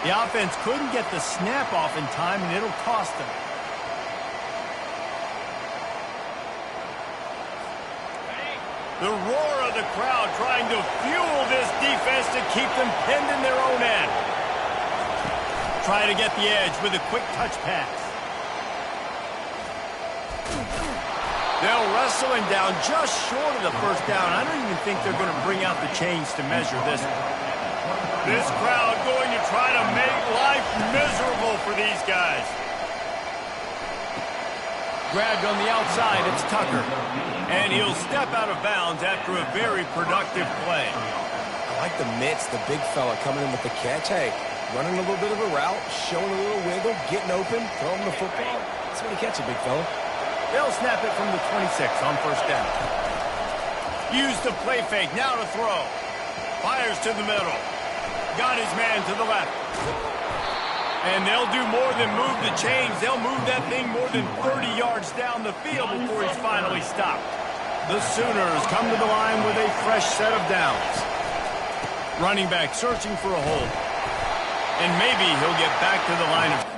The offense couldn't get the snap off in time, and it'll cost them. The roar of the crowd trying to fuel this defense to keep them pinned in their own end. Try to get the edge with a quick touch pass. They'll wrestle him down just short of the first down. I don't even think they're going to bring out the chains to measure this one. This crowd going to try to make life miserable for these guys. Grabbed on the outside, it's Tucker. And he'll step out of bounds after a very productive play. I like the mitts, the big fella coming in with the catch. Hey, running a little bit of a route, showing a little wiggle, getting open, throwing the football. That's when you catch it, big fella. They'll snap it from the 26 on first down. Use the play fake, now to throw. Fires to the middle. Got his man to the left. And they'll do more than move the chains. They'll move that thing more than 30 yards down the field before he's finally stopped. The Sooners come to the line with a fresh set of downs. Running back searching for a hole. And maybe he'll get back to the line of...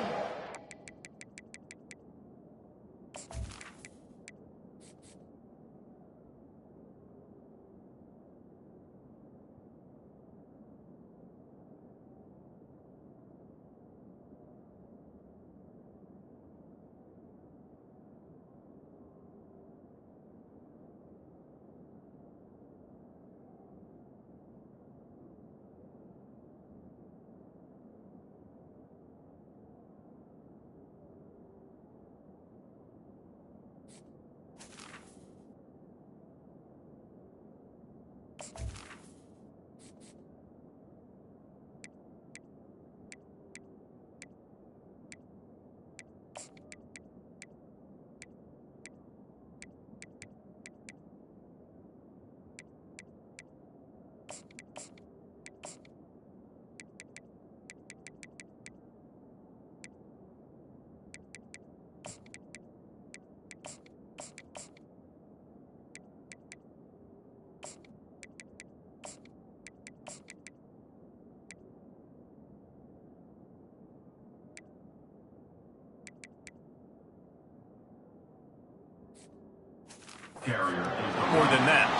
More than that.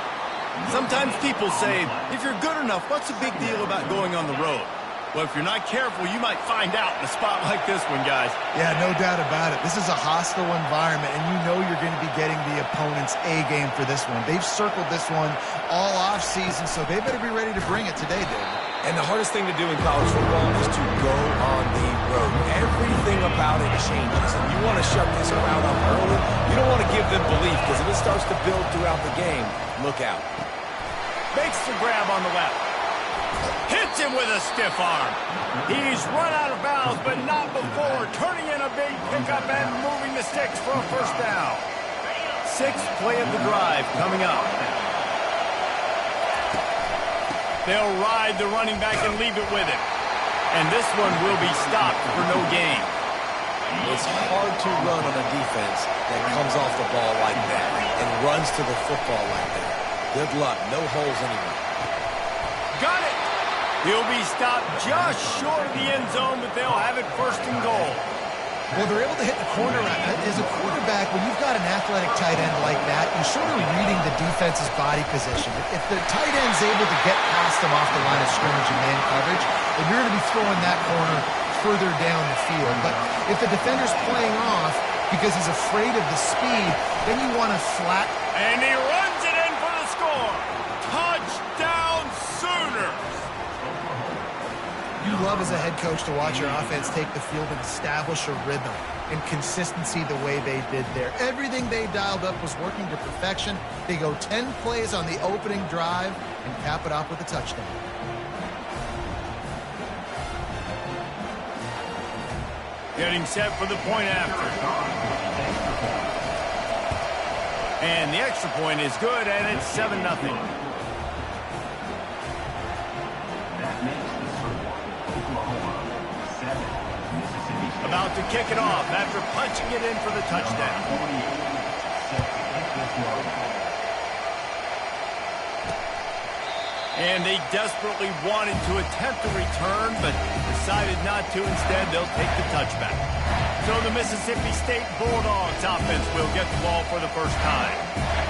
Sometimes people say, if you're good enough, what's the big deal about going on the road? Well, if you're not careful, you might find out in a spot like this one, guys. Yeah, no doubt about it. This is a hostile environment, and you know you're going to be getting the opponent's A game for this one. They've circled this one all offseason, so they better be ready to bring it today, David. And the hardest thing to do in college football is to go on the road. Everything about it changes, and you want to shut this crowd up early. You don't want to give them belief, because if it starts to build throughout the game, look out. Makes the grab on the left. Hits him with a stiff arm. He's run out of bounds, but not before turning in a big pickup and moving the sticks for a first down. Sixth play of the drive coming up. They'll ride the running back and leave it with him. And this one will be stopped for no gain. It's hard to run on a defense that comes off the ball like that and runs to the football like that. Good luck. No holes anywhere. Got it! He'll be stopped just short of the end zone, but they'll have it first and goal. Well, they're able to hit the corner on it. As a quarterback, when you've got an athletic tight end like that, you're sort of reading the defense's body position. If the tight end's able to get past them off the line of scrimmage and man coverage, then you're going to be throwing that corner further down the field. But if the defender's playing off because he's afraid of the speed, then you want to flat. And he runs it in for the score. Touchdown Sooners! You love as a head coach to watch your offense take the field and establish a rhythm and consistency the way they did there. Everything they dialed up was working to perfection. They go 10 plays on the opening drive and cap it off with a touchdown. Getting set for the point after. And the extra point is good, and it's 7-0. About to kick it off after punching it in for the touchdown. And they desperately wanted to attempt a return, but decided not to. Instead, they'll take the touchback. So the Mississippi State Bulldogs offense will get the ball for the first time.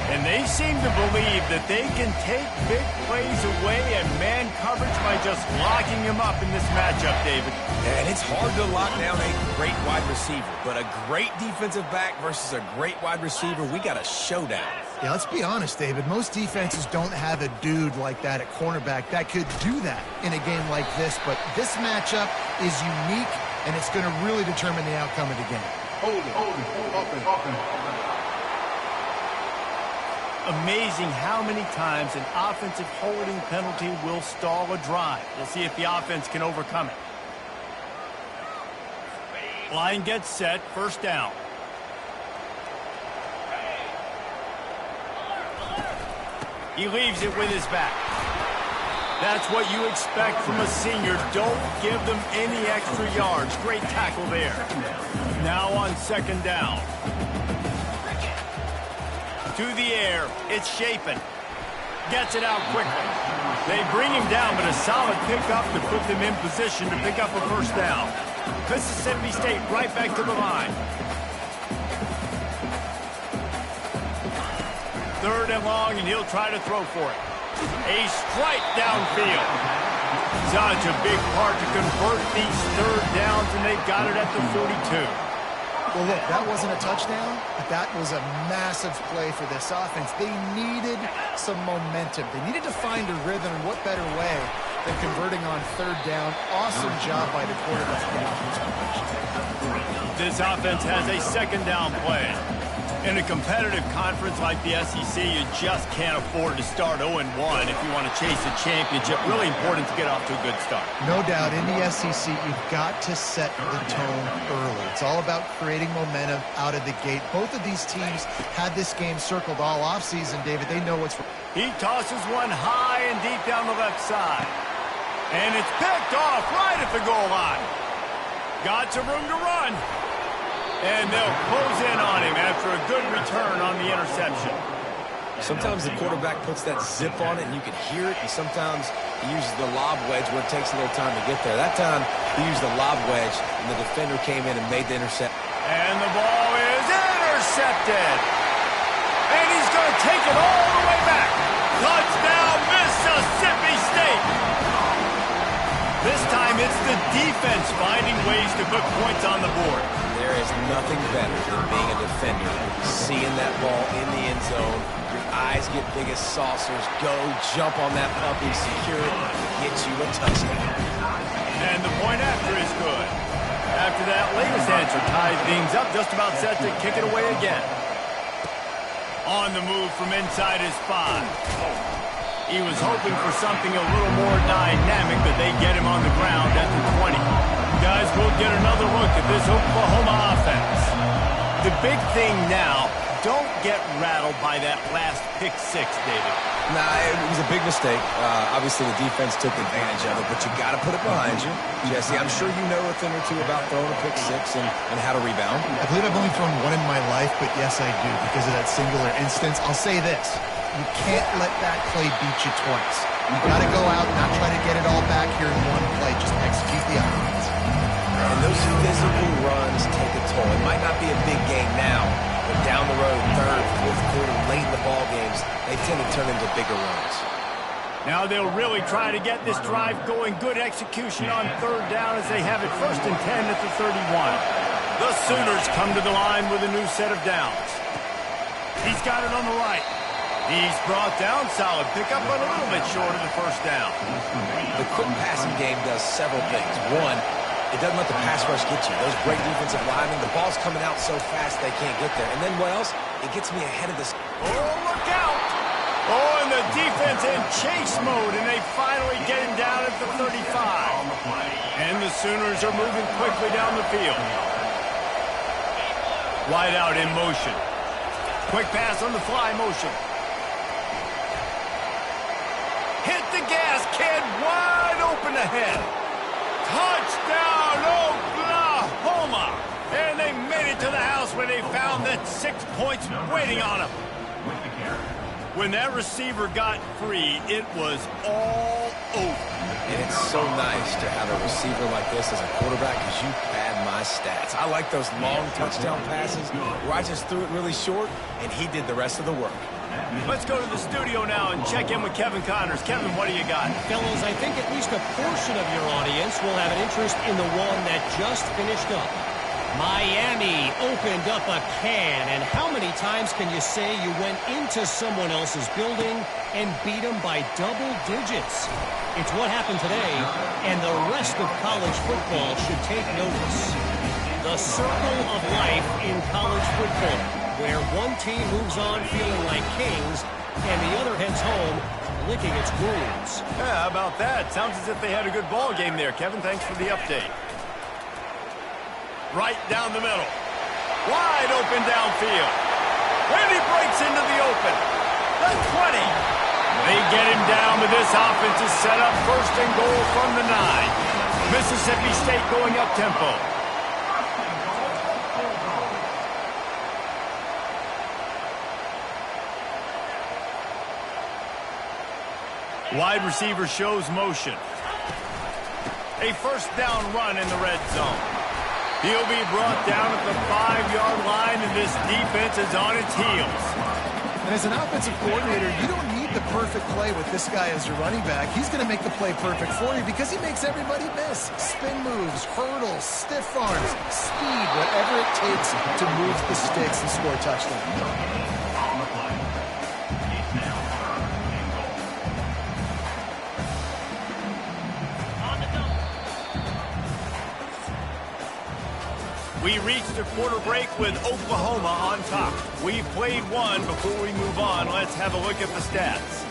And they seem to believe that they can take big plays away and man coverage by just locking him up in this matchup, David. And it's hard to lock down a great wide receiver, but a great defensive back versus a great wide receiver, we got a showdown. Yeah, let's be honest, David. Most defenses don't have a dude like that at cornerback that could do that in a game like this, but this matchup is unique, and it's going to really determine the outcome of the game. Amazing how many times an offensive holding penalty will stall a drive. We'll see if the offense can overcome it. Line gets set, first down. He leaves it with his back. That's what you expect from a senior. Don't give them any extra yards. Great tackle there. Now on second down. To the air. It's Chapin. Gets it out quickly. They bring him down, but a solid pickup to put them in position to pick up a first down. Mississippi State right back to the line. Third and long, and he'll try to throw for it. A strike downfield. Such a big part to convert these third downs, and they've got it at the 42. Well, look, that wasn't a touchdown, but that was a massive play for this offense. They needed some momentum. They needed to find a rhythm, and what better way than converting on third down. Awesome job by the quarterback. This offense has a second down play. In a competitive conference like the SEC, you just can't afford to start 0-1 if you want to chase a championship. Really important to get off to a good start. No doubt, in the SEC, you've got to set the tone early. It's all about creating momentum out of the gate. Both of these teams had this game circled all offseason, David. They know what's... He tosses one high and deep down the left side. And it's picked off right at the goal line. Got some room to run. And they'll close in on him after a good return on the interception. Sometimes the quarterback puts that zip on it and you can hear it, and sometimes he uses the lob wedge where it takes a little time to get there. That time he used the lob wedge and the defender came in and made the intercept. And the ball is intercepted. And he's going to take it all the way back. Touchdown, Mississippi State. This time it's the defense finding ways to put points on the board. There is nothing better than being a defender, seeing that ball in the end zone, your eyes get big as saucers, go jump on that puppy, secure it, get you a touchdown. And the point after is good. After that latest answer ties things up, just about set to kick it away again. On the move from inside his 5. He was hoping for something a little more dynamic, but they get him on the ground at the 20. Guys, we'll get another look at this Oklahoma offense. The big thing now, don't get rattled by that last pick 6, David. Nah, it was a big mistake. Obviously, the defense took advantage of it, but you got to put it behind you. Jesse, I'm sure you know a thing or two about throwing a pick 6 and how to rebound. I believe I've only thrown one in my life, but yes, I do, because of that singular instance. I'll say this. You can't let that play beat you twice. You got to go out and not try to get it all back here in one play. Just execute the offense. And those physical runs take a toll. It might not be a big game now, but down the road, third, fourth quarter, late in the ball games, they tend to turn into bigger runs. Now they'll really try to get this drive going. Good execution on third down as they have it 1st and 10 at the 31. The Sooners come to the line with a new set of downs. He's got it on the right. He's brought down, solid pickup, but a little bit short of the first down. The quick passing game does several things. One, it doesn't let the pass rush get you. Those great defensive linemen, the ball's coming out so fast they can't get there. And then what else? It gets me ahead of this. Oh, look out! Oh, and the defense in chase mode, and they finally get him down at the 35. And the Sooners are moving quickly down the field. Wide out in motion. Quick pass on the fly motion. Hit the gas, kid. Wide open ahead. Touchdown, Oklahoma. And they made it to the house where they found that 6 points waiting on them. When that receiver got free, it was all over. And it's so nice to have a receiver like this as a quarterback because you pad my stats. I like those long touchdown passes where I just threw it really short, and he did the rest of the work. Let's go to the studio now and check in with Kevin Connors. Kevin, what do you got? Fellas, I think at least a portion of your audience will have an interest in the one that just finished up. Miami opened up a can, and how many times can you say you went into someone else's building and beat them by double digits? It's what happened today, and the rest of college football should take notice. The circle of life in college football, where one team moves on feeling like kings, and the other heads home licking its wounds. Yeah, how about that? Sounds as if they had a good ball game there. Kevin, thanks for the update. Right down the middle. Wide open downfield. And he breaks into the open. The 20. They get him down, but this offense is set up first and goal from the 9. Mississippi State going up tempo. Wide receiver shows motion. A first down run in the red zone. He'll be brought down at the 5-yard line, and this defense is on its heels. And as an offensive coordinator, you don't need the perfect play with this guy as your running back. He's going to make the play perfect for you because he makes everybody miss. Spin moves, hurdles, stiff arms, speed, whatever it takes to move the sticks and score a touchdown. We reached a quarter break with Oklahoma on top. We've played one. Before we move on, let's have a look at the stats.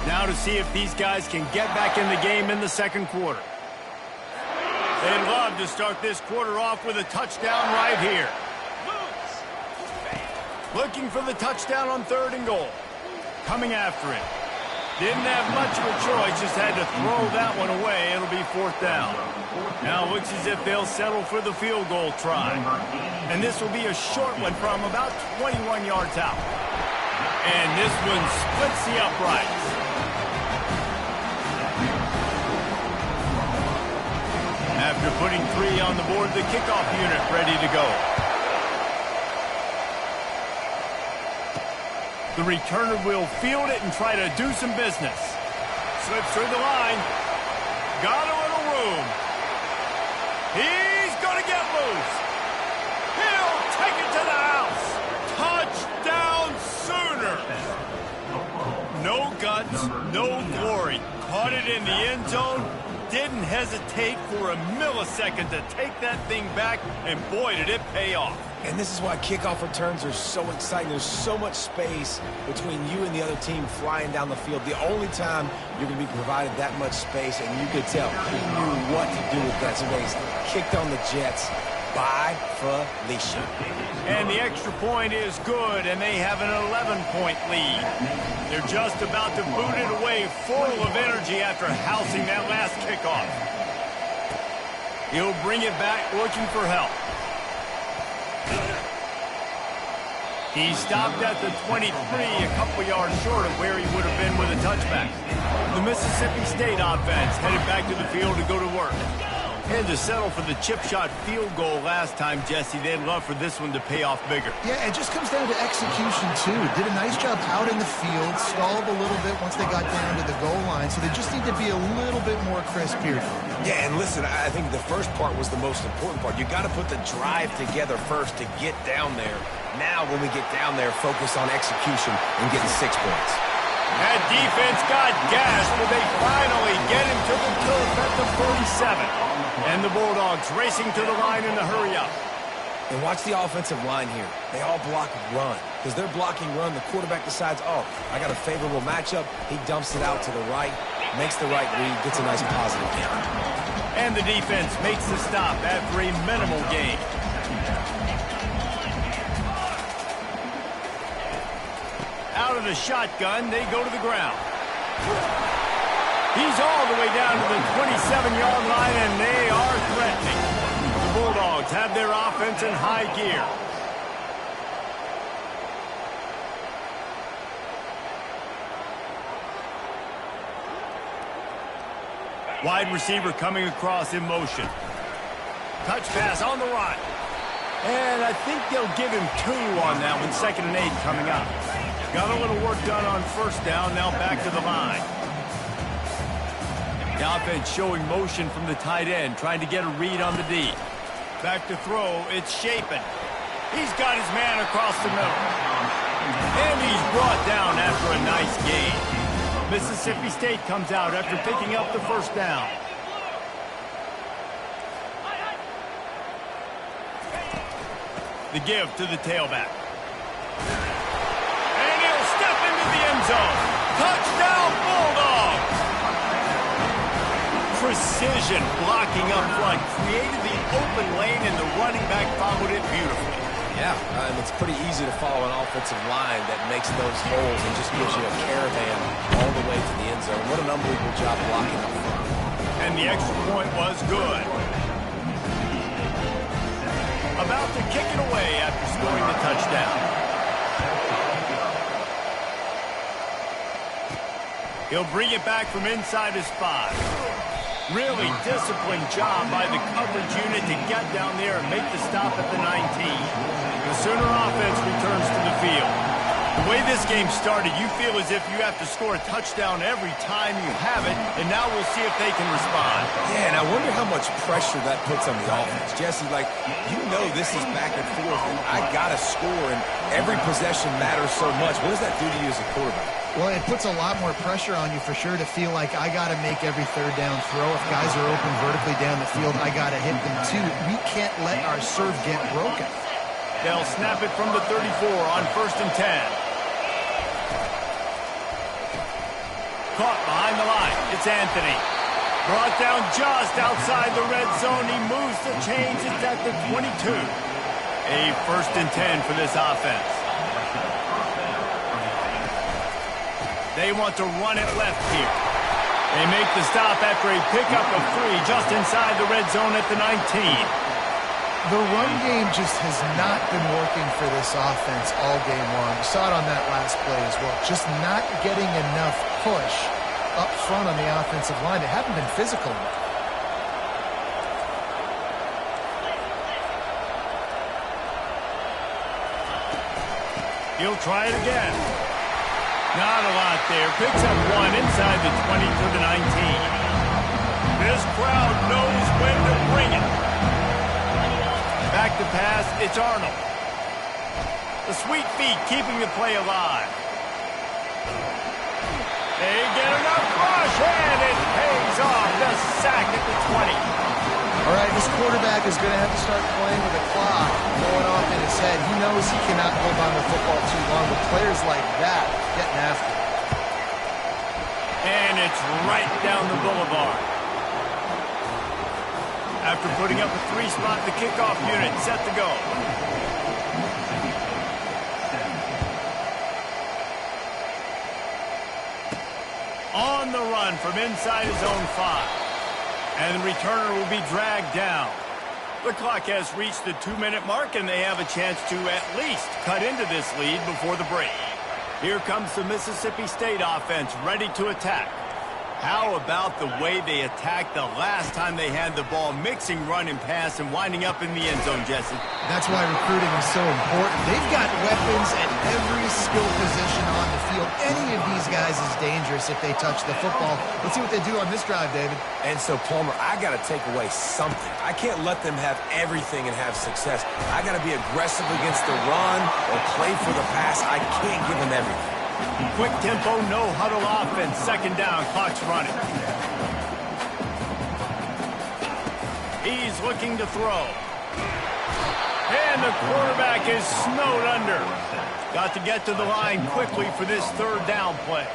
Now to see if these guys can get back in the game in the second quarter. They'd love to start this quarter off with a touchdown right here. Looking for the touchdown on 3rd and goal. Coming after it. Didn't have much of a choice, just had to throw that one away. It'll be 4th down. Now it looks as if they'll settle for the field goal try. And this will be a short one from about 21 yards out. And this one splits the uprights. After putting 3 on the board, the kickoff unit ready to go. The returner will field it and try to do some business. Slips through the line. Got a little room. He's going to get loose. He'll take it to the house. Touchdown Sooners. No guts, no glory. Caught it in the end zone. Didn't hesitate for a millisecond to take that thing back, and boy, did it pay off. And this is why kickoff returns are so exciting. There's so much space between you and the other team flying down the field. The only time you're going to be provided that much space, and you could tell he knew what to do with that space. Kicked on the Jets by Felicia. And the extra point is good, and they have an 11-point lead. They're just about to boot it away full of energy after housing that last kickoff. He'll bring it back looking for help. He stopped at the 23, a couple yards short of where he would have been with a touchback. The Mississippi State offense headed back to the field to go to work. Had to settle for the chip shot field goal last time, Jesse. They'd love for this one to pay off bigger. Yeah, it just comes down to execution, too. Did a nice job out in the field, stalled a little bit once they got down to the goal line, so they just need to be a little bit more crisp here. Yeah, and listen, I think the first part was the most important part. You got to put the drive together first to get down there. Now, when we get down there, focus on execution and getting 6 points. That defense got gashed, but they finally get him to the turf at the 47. And the Bulldogs racing to the line in the hurry-up. And watch the offensive line here. They all block run. Because they're blocking run, the quarterback decides, oh, I got a favorable matchup. He dumps it out to the right, makes the right read, gets a nice positive down. And the defense makes the stop after a minimal gain. Out of the shotgun, they go to the ground. He's all the way down to the 27-yard line, and they are threatening. The Bulldogs have their offense in high gear. Wide receiver coming across in motion. Touch pass on the run. And I think they'll give him 2 on that one. 2nd and 8 coming up. Got a little work done on first down. Now back to the line. The offense showing motion from the tight end, trying to get a read on the D. Back to throw. It's Shapen. He's got his man across the middle. And he's brought down after a nice gain. Mississippi State comes out after picking up the first down. The give to the tailback. And he'll step into the end zone. Touchdown, Bulldogs! Precision blocking up front. Created the open lane, and the running back followed it beautifully. Yeah, and it's pretty easy to follow an offensive line that makes those holes and just gives you a caravan all the way to the end zone. What an unbelievable job blocking up front. And the extra point was good. About to kick it away after scoring the touchdown. He'll bring it back from inside his 5. Really disciplined job by the coverage unit to get down there and make the stop at the 19. The Sooner offense returns to the field. The way this game started, you feel as if you have to score a touchdown every time you have it, and now we'll see if they can respond. Yeah, and I wonder how much pressure that puts on the offense. Jesse, like, you know this is back and forth, and I got to score, and every possession matters so much. What does that do to you as a quarterback? Well, it puts a lot more pressure on you for sure to feel like I got to make every 3rd down throw. If guys are open vertically down the field, I got to hit them too. We can't let our serve get broken. They'll snap it from the 34 on 1st and 10. Caught behind the line. It's Anthony. Brought down just outside the red zone. He moves the chains. It's at the 22. A 1st and 10 for this offense. They want to run it left here. They make the stop after a pickup of 3 just inside the red zone at the 19. The run game just has not been working for this offense all game long. You saw it on that last play as well. Just not getting enough push up front on the offensive line. They haven't been physical enough. He'll try it again. Not a lot there. Picks up 1 inside the 20 to the 19. This crowd knows when to bring it. Back to pass, it's Arnold. The sweet feet keeping the play alive. They get enough rush, and it pays off. The sack at the 20. All right, this quarterback is going to have to start playing with the clock going off in his head. He knows he cannot hold on to the football too long, but players like that getting after it. And it's right down the boulevard. After putting up a 3-spot, the kickoff unit set to go. On the run from inside his own 5. And the returner will be dragged down. The clock has reached the 2-minute mark, and they have a chance to at least cut into this lead before the break. Here comes the Mississippi State offense ready to attack. How about the way they attacked the last time they had the ball, mixing run and pass and winding up in the end zone, Jesse? That's why recruiting is so important. They've got weapons at every skill position on the field. Any of these guys is dangerous if they touch the football. Let's see what they do on this drive, David. And so, Palmer, I got to take away something. I can't let them have everything and have success. I got to be aggressive against the run or play for the pass. I can't give them everything. Quick tempo, no huddle offense. 2nd down, clock's running. He's looking to throw. And the quarterback is snowed under. Got to get to the line quickly for this 3rd down play.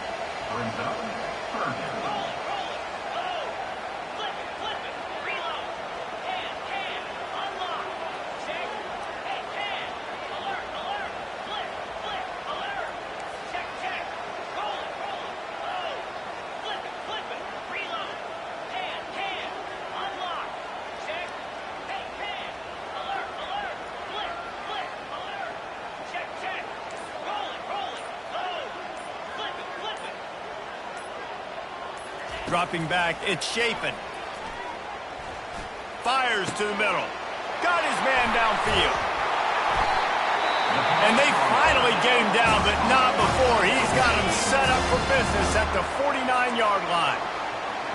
Dropping back, it's Chapin. Fires to the middle. Got his man downfield. And they finally get him down, but not before. He's got him set up for business at the 49-yard line.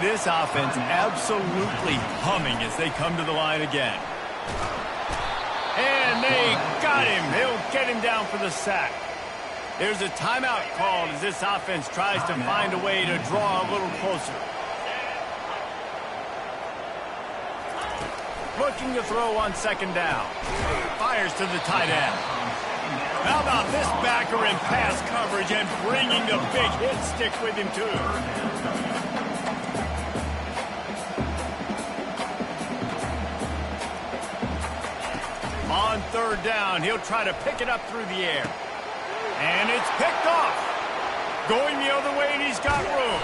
This offense absolutely humming as they come to the line again. And they got him. He'll get him down for the sack. There's a timeout called as this offense tries to find a way to draw a little closer. Looking to throw on second down. Fires to the tight end. How about this backer in pass coverage and bringing the big hit stick with him, too? On third down, he'll try to pick it up through the air. And it's picked off. Going the other way, and he's got room.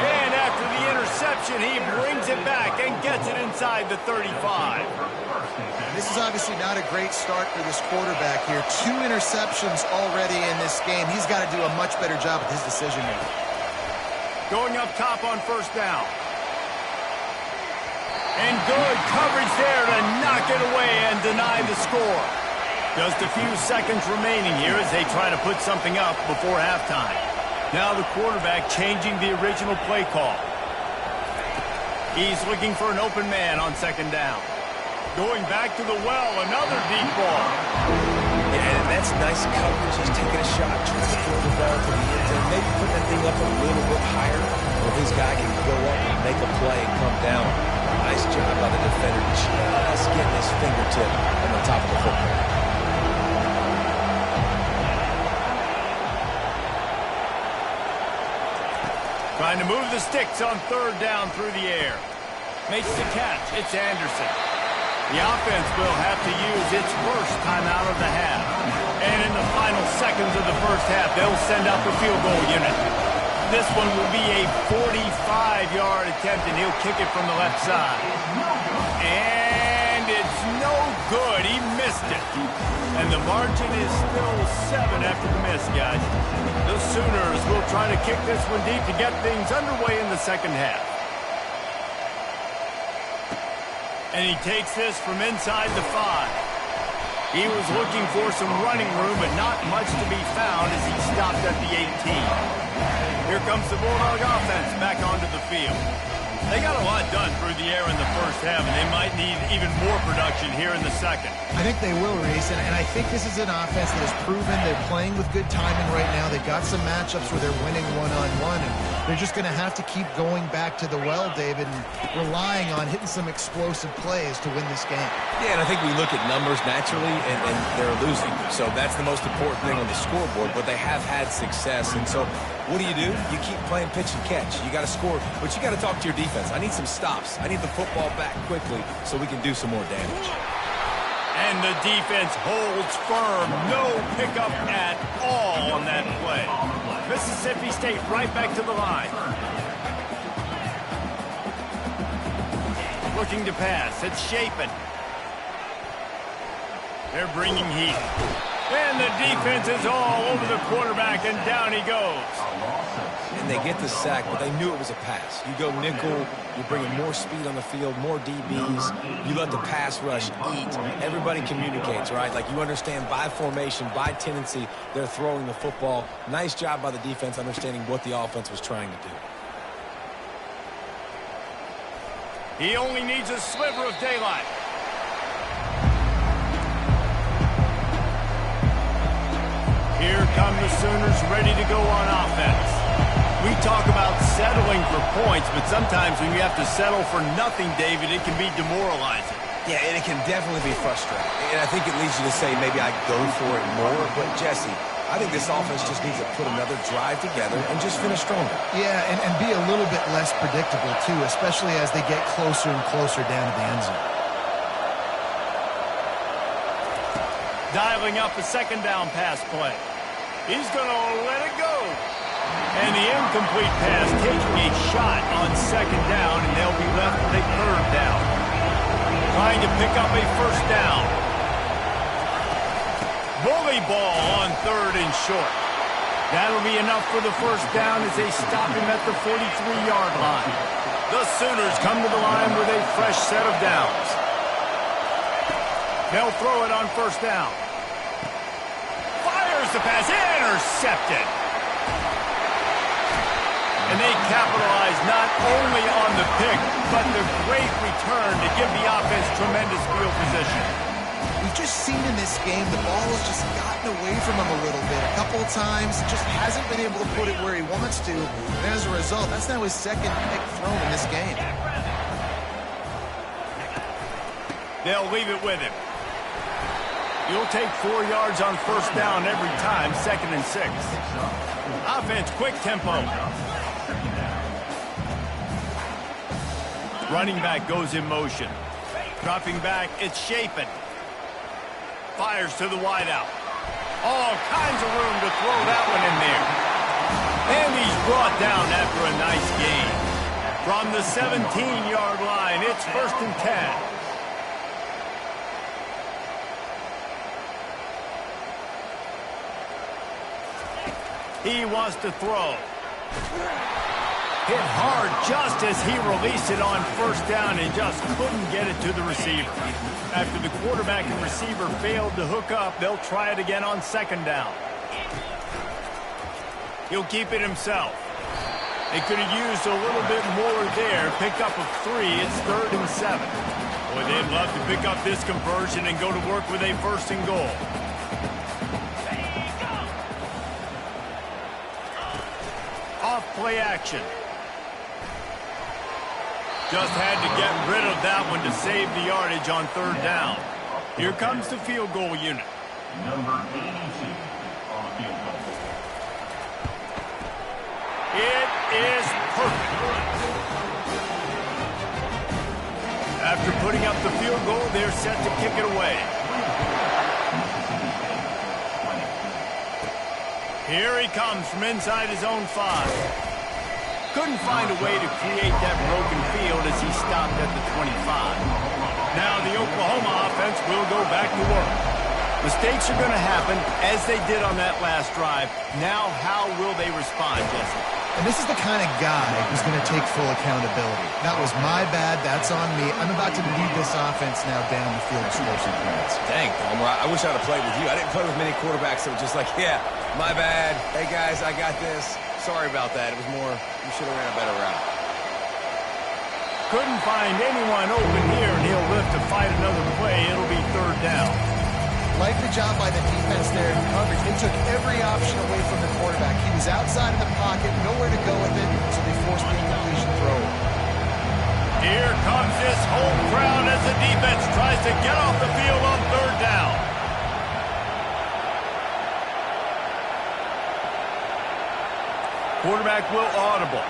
And after the interception, he brings it back and gets it inside the 35. This is obviously not a great start for this quarterback here. 2 interceptions already in this game. He's got to do a much better job with his decision-making. Going up top on first down. And good coverage there to knock it away and deny the score. Just a few seconds remaining here as they try to put something up before halftime. Now the quarterback changing the original play call. He's looking for an open man on second down. Going back to the well, another deep ball. Yeah, and that's nice coverage. He's taking a shot, trying to throw the ball to the end zone. Maybe put that thing up a little bit higher where his guy can go up and make a play and come down. Nice job by the defender, just getting his fingertip on the top of the football. Trying to move the sticks on third down through the air. Makes the catch. It's Anderson. The offense will have to use its first timeout of the half. And in the final seconds of the first half, they'll send out the field goal unit. This one will be a 45-yard attempt, and he'll kick it from the left side. And it's no good. He missed it. And the margin is still 7 after the miss, guys. The Sooners will try to kick this one deep to get things underway in the second half. And he takes this from inside the 5. He was looking for some running room, but not much to be found as he stopped at the 18. Here comes the Bulldog offense back onto the field. They got a lot done through the air in the first half, and they might need even more production here in the second. I think they will, Reese, and I think this is an offense that has proven they're playing with good timing right now. They've got some matchups where they're winning one-on-one, and they're just going to have to keep going back to the well, David, and relying on hitting some explosive plays to win this game. Yeah, and I think we look at numbers naturally, and they're losing. So that's the most important thing on the scoreboard, but they have had success. And so what do? You keep playing pitch and catch. You got to score, but you got to talk to your defense. I need some stops. I need the football back quickly so we can do some more damage. And the defense holds firm. No pickup at all on that play. Mississippi State right back to the line. Looking to pass. It's Chapin. They're bringing heat. And the defense is all over the quarterback, and down he goes. And they get the sack, but they knew it was a pass. You go nickel, you're bringing more speed on the field, more DBs. You let the pass rush eat. Everybody communicates, right? Like you understand by formation, by tendency, they're throwing the football. Nice job by the defense understanding what the offense was trying to do. He only needs a sliver of daylight. Here come the Sooners ready to go on offense. We talk about settling for points, but sometimes when you have to settle for nothing, David, it can be demoralizing. Yeah, and it can definitely be frustrating. And I think it leads you to say maybe I go for it more. But, Jesse, I think this offense just needs to put another drive together and just finish stronger. Yeah, and be a little bit less predictable, too, especially as they get closer and closer down to the end zone. Dialing up a second down pass play. He's going to let it go. And the incomplete pass taking a shot on second down, and they'll be left with a third down. Trying to pick up a first down. Bully ball on third and short. That'll be enough for the first down as they stop him at the 43-yard line. The Sooners come to the line with a fresh set of downs. They'll throw it on first down. Fires the pass, intercepted. And they capitalize not only on the pick, but the great return to give the offense tremendous field position. We've just seen in this game the ball has just gotten away from him a little bit. A couple of times, just hasn't been able to put it where he wants to. And as a result, that's now his second pick thrown in this game. They'll leave it with him. You'll take 4 yards on first down every time, 2nd and 6. Offense, quick tempo. Running back goes in motion. Dropping back, it's Chapin. Fires to the wideout. All kinds of room to throw that one in there. And he's brought down after a nice gain. From the 17-yard line, it's 1st and 10. He wants to throw. Hit hard just as he released it on first down and just couldn't get it to the receiver. After the quarterback and receiver failed to hook up, they'll try it again on 2nd down. He'll keep it himself. They could have used a little bit more there. Pick up of 3. It's 3rd and 7. Boy, they'd love to pick up this conversion and go to work with a 1st and goal. Off play action. Just had to get rid of that one to save the yardage on 3rd down. Here comes the field goal unit. Number 82 on the field goal. It is perfect. After putting up the field goal, they're set to kick it away. Here he comes from inside his own 5. Couldn't find a way to create that broken field as he stopped at the 25. Now the Oklahoma offense will go back to work. Mistakes are going to happen, as they did on that last drive. Now how will they respond, Jesse? And this is the kind of guy who's going to take full accountability. That was my bad. That's on me. I'm about to lead this offense now down the field and score some points. Dang, Palmer, I wish I'd have played with you. I didn't play with many quarterbacks that were just like, yeah, my bad. Hey, guys, I got this. Sorry about that. It was more, you should have ran a better route. Couldn't find anyone open here, and he'll live to fight another play. It'll be 3rd down. Like the job by the defense there in coverage. They took every option away from the quarterback. He was outside of the pocket, nowhere to go with it, so they forced the incompletion throw. Here comes this whole crowd as the defense tries to get off the field on 3rd down. Quarterback will audible.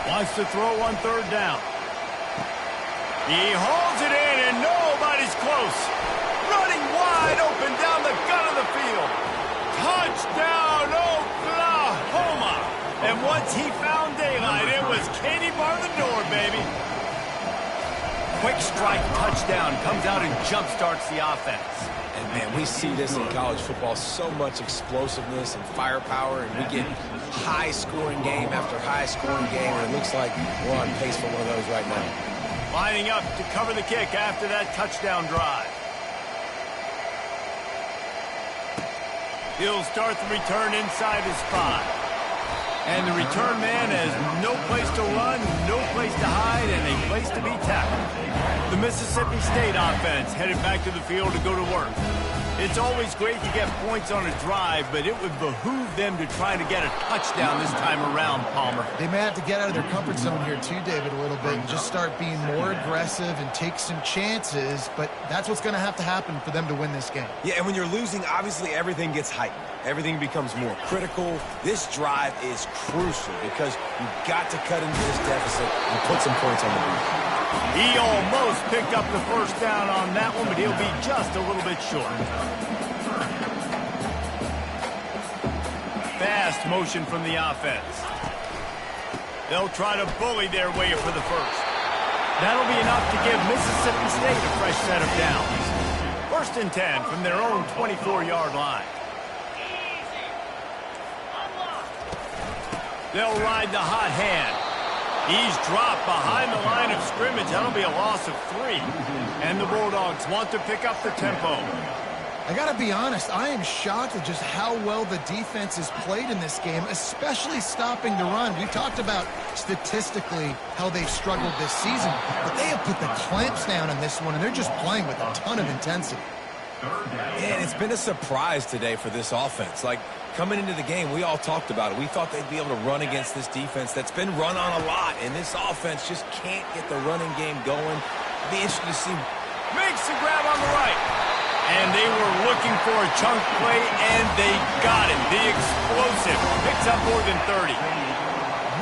Wants to throw on 3rd down. He hauls it in and nobody's close. Running wide open down the gut of the field. Touchdown, Oklahoma. And once he found daylight, it was Katie bar the door, baby. Quick strike touchdown comes out and jump-starts the offense. And, man, we see this in college football, so much explosiveness and firepower, and we get high-scoring game after high-scoring game, and it looks like we're on pace for one of those right now. Lining up to cover the kick after that touchdown drive. He'll start the return inside his 5. And the return man has no place to run, no place to hide, and a place to be tackled. The Mississippi State offense headed back to the field to go to work. It's always great to get points on a drive, but it would behoove them to try to get a touchdown this time around, Palmer. They may have to get out of their comfort zone here too, David, a little bit and just start being more aggressive and take some chances, but that's what's going to have to happen for them to win this game. Yeah, and when you're losing, obviously everything gets heightened. Everything becomes more critical. This drive is crucial because you've got to cut into this deficit and put some points on the board. He almost picked up the first down on that one, but he'll be just a little bit short. Fast motion from the offense. They'll try to bully their way for the first. That'll be enough to give Mississippi State a fresh set of downs. 1st and 10 from their own 24-yard line. They'll ride the hot hand. He's dropped behind the line of scrimmage. That'll be a loss of 3. And the Bulldogs want to pick up the tempo. I got to be honest, I am shocked at just how well the defense has played in this game, especially stopping the run. We've talked about statistically how they've struggled this season, but they have put the clamps down on this one, and they're just playing with a ton of intensity. Man, it's been a surprise today for this offense. Like, coming into the game, we all talked about it. We thought they'd be able to run against this defense that's been run on a lot, and this offense just can't get the running game going. It'll be interesting to see. Makes the grab on the right. And they were looking for a chunk play, and they got it. The explosive picks up more than 30.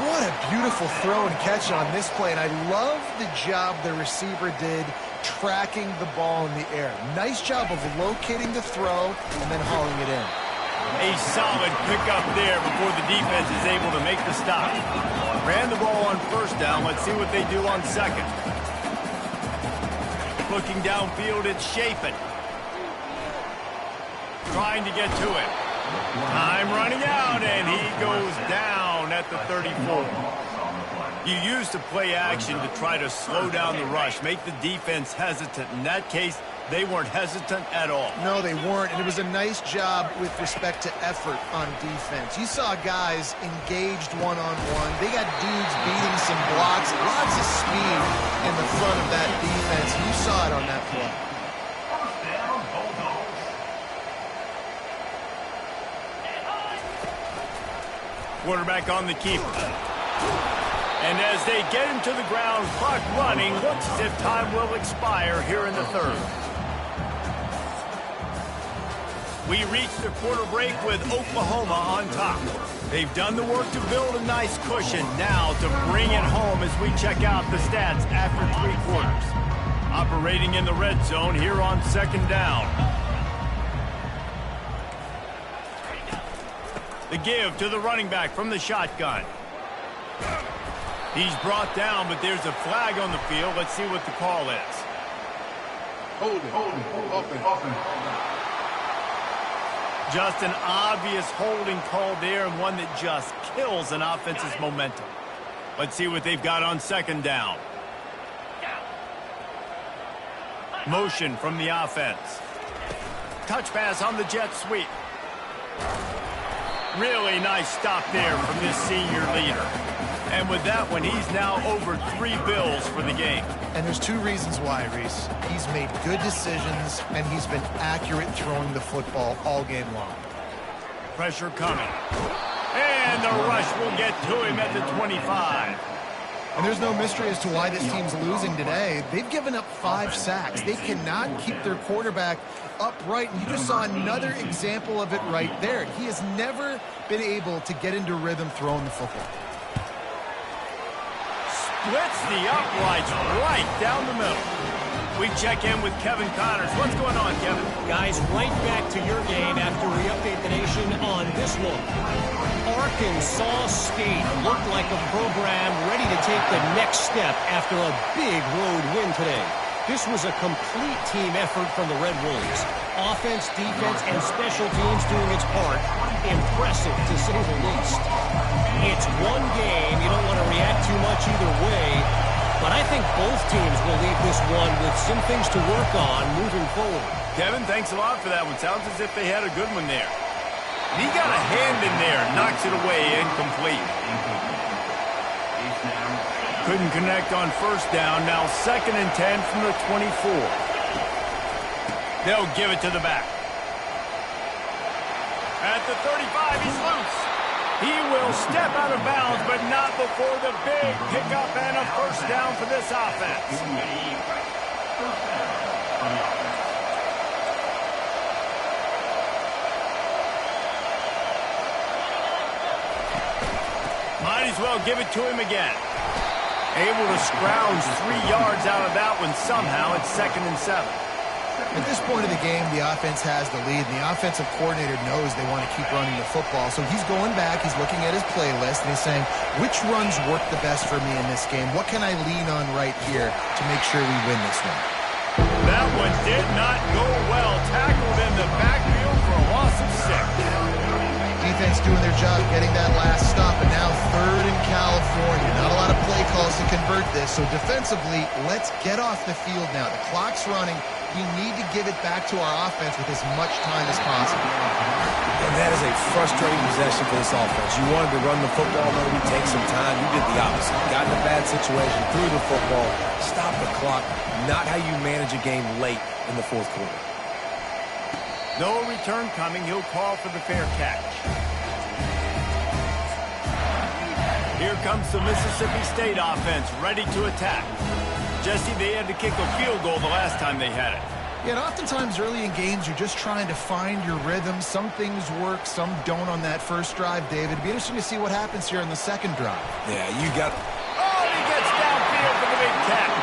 What a beautiful throw and catch on this play, and I love the job the receiver did tracking the ball in the air. Nice job of locating the throw and then hauling it in. A solid pickup there before the defense is able to make the stop. Ran the ball on 1st down. Let's see what they do on 2nd. Looking downfield, it's Chapin. Trying to get to it. Time running out, and he goes down at the 34. You use the play action to try to slow down the rush, make the defense hesitant. In that case, they weren't hesitant at all. No, they weren't, and it was a nice job with respect to effort on defense. You saw guys engaged one-on-one. They got dudes beating some blocks, lots of speed in the front of that defense. You saw it on that play. Quarterback on the keeper. And as they get him to the ground, clock running, looks as if time will expire here in the 3rd. We reach the quarter break with Oklahoma on top. They've done the work to build a nice cushion. Now to bring it home as we check out the stats after 3 quarters. Operating in the red zone here on 2nd down. The give to the running back from the shotgun. He's brought down, but there's a flag on the field. Let's see what the call is. Hold it. Open. Just an obvious holding call there, and one that just kills an offense's momentum. Let's see what they've got on 2nd down. Motion from the offense. Touch pass on the jet sweep. Really nice stop there from this senior leader. And with that one, he's now over 3 bills for the game. And there's 2 reasons why, Reese. He's made good decisions, and he's been accurate throwing the football all game long. Pressure coming. And the rush will get to him at the 25. And there's no mystery as to why this team's losing today. They've given up 5 sacks. They cannot keep their quarterback upright, and you just saw another example of it right there. He has never been able to get into rhythm throwing the football. Splits the uprights right down the middle. We check in with Kevin Connors. What's going on, Kevin? Guys, right back to your game after we update the nation on this one. Arkansas State looked like a program ready to take the next step after a big road win today. This was a complete team effort from the Red Wolves. Offense, defense, and special teams doing its part. Impressive, to say the least. It's one game. You don't want to react too much either way. But I think both teams will leave this one with some things to work on moving forward. Kevin, thanks a lot for that one. Sounds as if they had a good one there. He got a hand in there, knocks it away, incomplete. Couldn't connect on 1st down. Now 2nd and 10 from the 24. They'll give it to the back. At the 35, he's loose. He will step out of bounds, but not before the big pickup and a 1st down for this offense. Might as well give it to him again. Able to scrounge 3 yards out of that one somehow. It's 2nd and 7. At this point of the game, the offense has the lead, and the offensive coordinator knows they want to keep running the football. So he's going back, he's looking at his playlist, and he's saying, which runs work the best for me in this game? What can I lean on right here to make sure we win this one? That one did not go well. Tackled in the backfield for a loss of 6. Defense doing their job, getting that last stop, and now 3rd in California. Not a lot of play calls to convert this, so defensively, let's get off the field now. The clock's running. We need to give it back to our offense with as much time as possible. And that is a frustrating possession for this offense. You wanted to run the football, maybe take some time. You did the opposite. Got in a bad situation, threw the football, stopped the clock. Not how you manage a game late in the 4th quarter. No return coming. He'll call for the fair catch. Here comes the Mississippi State offense, ready to attack. Jesse, they had to kick a field goal the last time they had it. Yeah, and oftentimes early in games, you're just trying to find your rhythm. Some things work, some don't on that first drive, David. It'd be interesting to see what happens here in the second drive. Yeah, you got... Oh, he gets downfield for the big catch.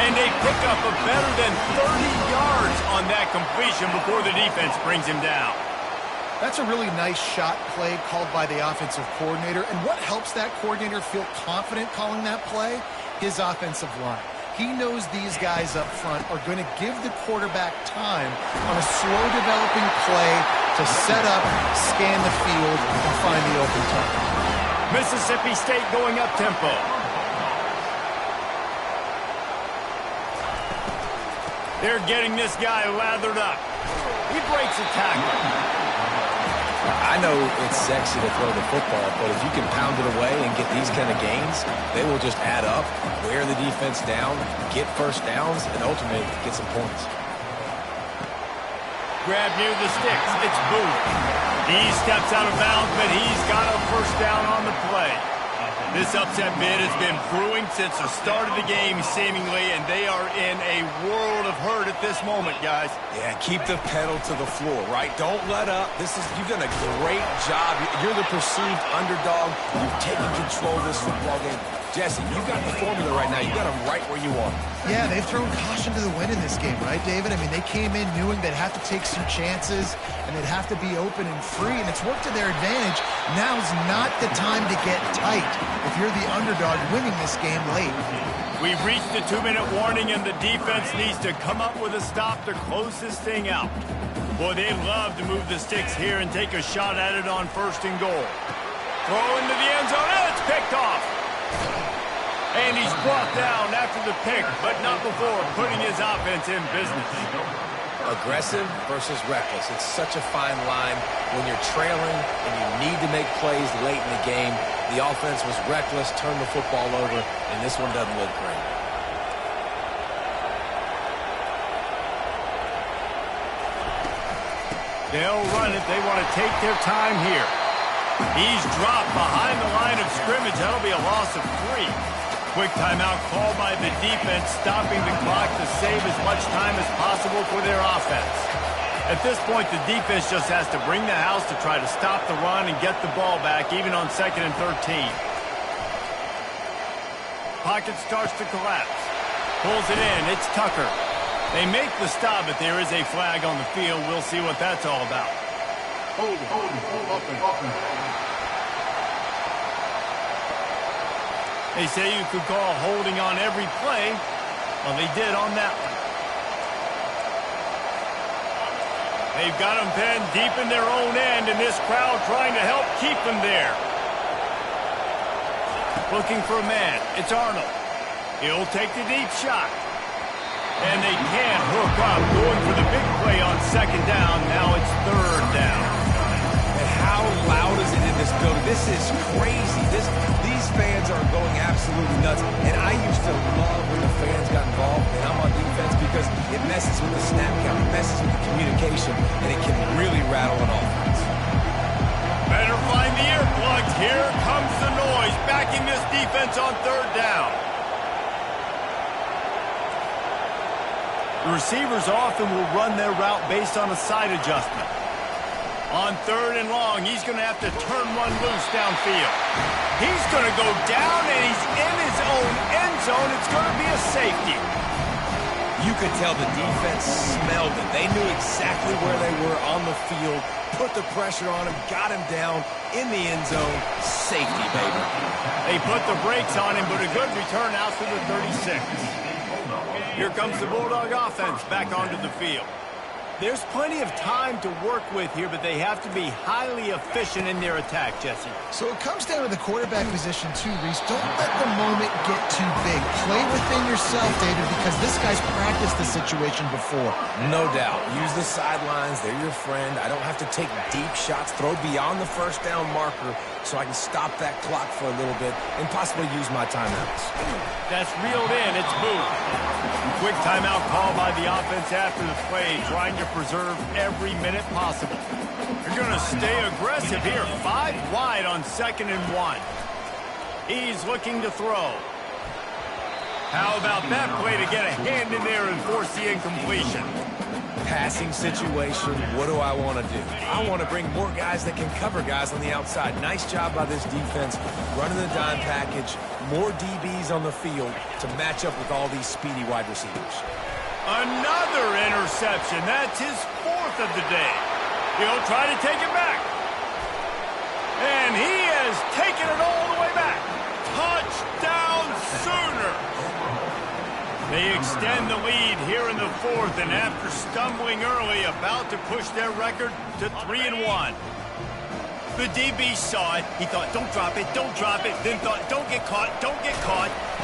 And they pick up a better than 30 yards on that completion before the defense brings him down. That's a really nice shot play called by the offensive coordinator. And what helps that coordinator feel confident calling that play? His offensive line. He knows these guys up front are going to give the quarterback time on a slow-developing play to set up, scan the field, and find the open target. Mississippi State going up-tempo. They're getting this guy lathered up. He breaks a tackle. I know it's sexy to throw the football, but if you can pound it away and get these kind of gains, they will just add up, wear the defense down, get first downs, and ultimately get some points. Grab near the sticks. It's Booth. He steps out of bounds, but he's got a first down on the play. This upset bid has been brewing since the start of the game, seemingly, and they are in a world of hurt at this moment, guys. Yeah, keep the pedal to the floor, right? Don't let up. You've done a great job. You're the perceived underdog. You've taken control of this football game. Jesse, you got the formula right now. You got them right where you want. Yeah, they've thrown caution to the wind in this game, right, David? I mean, they came in knowing they'd have to take some chances and they'd have to be open and free, and it's worked to their advantage. Now's not the time to get tight if you're the underdog winning this game late. We've reached the 2-minute warning, and the defense needs to come up with a stop to close this thing out. Boy, they'd love to move the sticks here and take a shot at it on 1st and goal. Throw into the end zone, and it's picked off. And he's brought down after the pick, but not before putting his offense in business. Aggressive versus reckless. It's such a fine line when you're trailing and you need to make plays late in the game. The offense was reckless, turned the football over, and this one doesn't look great. They'll run it. They want to take their time here. He's dropped behind the line of scrimmage. That'll be a loss of 3. Quick timeout called by the defense, stopping the clock to save as much time as possible for their offense. At this point, the defense just has to bring the house to try to stop the run and get the ball back, even on 2nd and 13. Pocket starts to collapse. Pulls it in. It's Tucker. They make the stop, but there is a flag on the field. We'll see what that's all about. Hold. They say you could call holding on every play. Well, they did on that one. They've got them pinned deep in their own end, and this crowd trying to help keep them there. Looking for a man. It's Arnold. He'll take the deep shot. And they can't hook up. Going for the big play on 2nd down. Now it's 3rd down. And how loud is it in this building? This is crazy. These fans are going absolutely nuts. And I used to love when the fans got involved, and I'm on defense, because it messes with the snap count, it messes with the communication, and it can really rattle an offense. Better find the earplugs. Here comes the noise, backing this defense on 3rd down. The receivers often will run their route based on a side adjustment. On 3rd and long, he's going to have to turn one loose downfield. He's going to go down, and he's in his own end zone. It's going to be a safety. You could tell the defense smelled it. They knew exactly where they were on the field, put the pressure on him, got him down in the end zone. Safety, baby. They put the brakes on him, but a good return out to the 36. Here comes the Bulldog offense back onto the field. There's plenty of time to work with here, but they have to be highly efficient in their attack, Jesse. So it comes down to the quarterback position too, Reese. Don't let the moment get too big. Play within yourself, David, because this guy's practiced the situation before. No doubt. Use the sidelines. They're your friend. I don't have to take deep shots, throw beyond the first down marker so I can stop that clock for a little bit and possibly use my timeouts. That's reeled in. It's moved. Quick timeout call by the offense after the play, trying to preserve every minute possible. You're going to stay aggressive here. 5 wide on 2nd and 1. He's looking to throw. How about that play to get a hand in there and force the incompletion? Passing situation, what do I want to do? I want to bring more guys that can cover guys on the outside. Nice job by this defense, running the dime package, more DBs on the field to match up with all these speedy wide receivers. Another interception. That's his 4th of the day. He'll try to take it back. And he has taken it all the way back. Touchdown Sooners. They extend the lead here in the 4th, and after stumbling early, about to push their record to 3-1. The DB saw it. He thought, don't drop it, don't drop it. Then thought, don't get caught,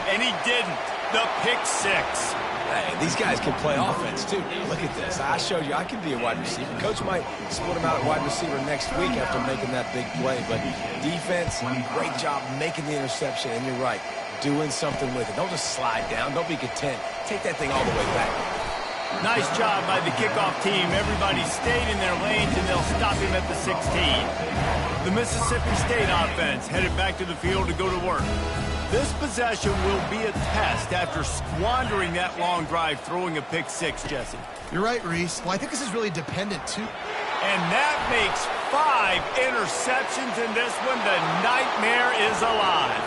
and he didn't. The pick 6. Hey, these guys can play offense, too. Look at this. I showed you I can be a wide receiver. Coach might split him out at wide receiver next week after making that big play. But defense, great job making the interception. And you're right, doing something with it. Don't just slide down. Don't be content. Take that thing all the way back. Nice job by the kickoff team. Everybody stayed in their lanes, and they'll stop him at the 16. The Mississippi State offense headed back to the field to go to work. This possession will be a test after squandering that long drive, throwing a pick 6, Jesse. You're right, Reese. Well, I think this is really dependent, too. And that makes 5 interceptions in this one. The nightmare is alive.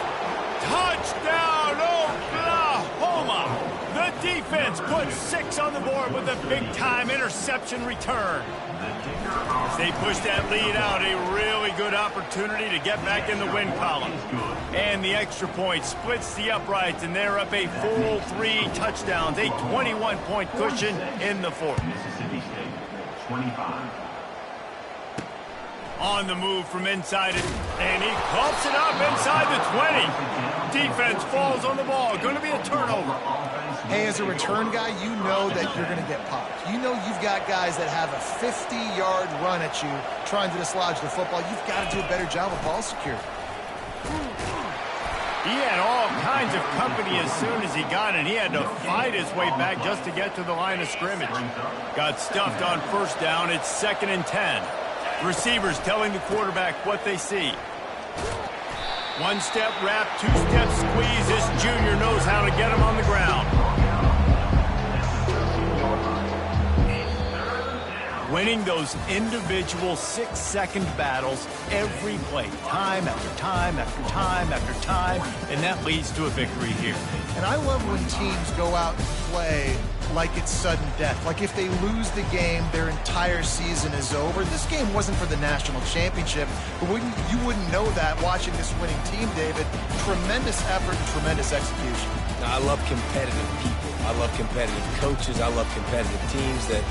Touchdown, Oklahoma! The defense puts 6 on the board with a big-time interception return. As they push that lead out, a really good opportunity to get back in the win column. And the extra point splits the uprights, and they're up a full 3 touchdowns, a 21-point cushion in the 4th. Mississippi State, 25. On the move from inside it, and he clumps it up inside the 20. Defense falls on the ball. Going to be a turnover. Hey, as a return guy, you know that you're going to get popped. You know you've got guys that have a 50-yard run at you trying to dislodge the football. You've got to do a better job of ball security. He had all kinds of company as soon as he got it. He had to fight his way back just to get to the line of scrimmage. Got stuffed on 1st down. It's 2nd and 10. Receivers telling the quarterback what they see. 1-step wrap, 2-step squeeze. This junior knows how to get him on the ground. Winning those individual 6-second battles every play, time after time after time after time, and that leads to a victory here. And I love when teams go out and play like it's sudden death. Like if they lose the game, their entire season is over. This game wasn't for the national championship, but you wouldn't know that watching this winning team, David. Tremendous effort and tremendous execution. I love competitive people. I love competitive coaches. I love competitive teams that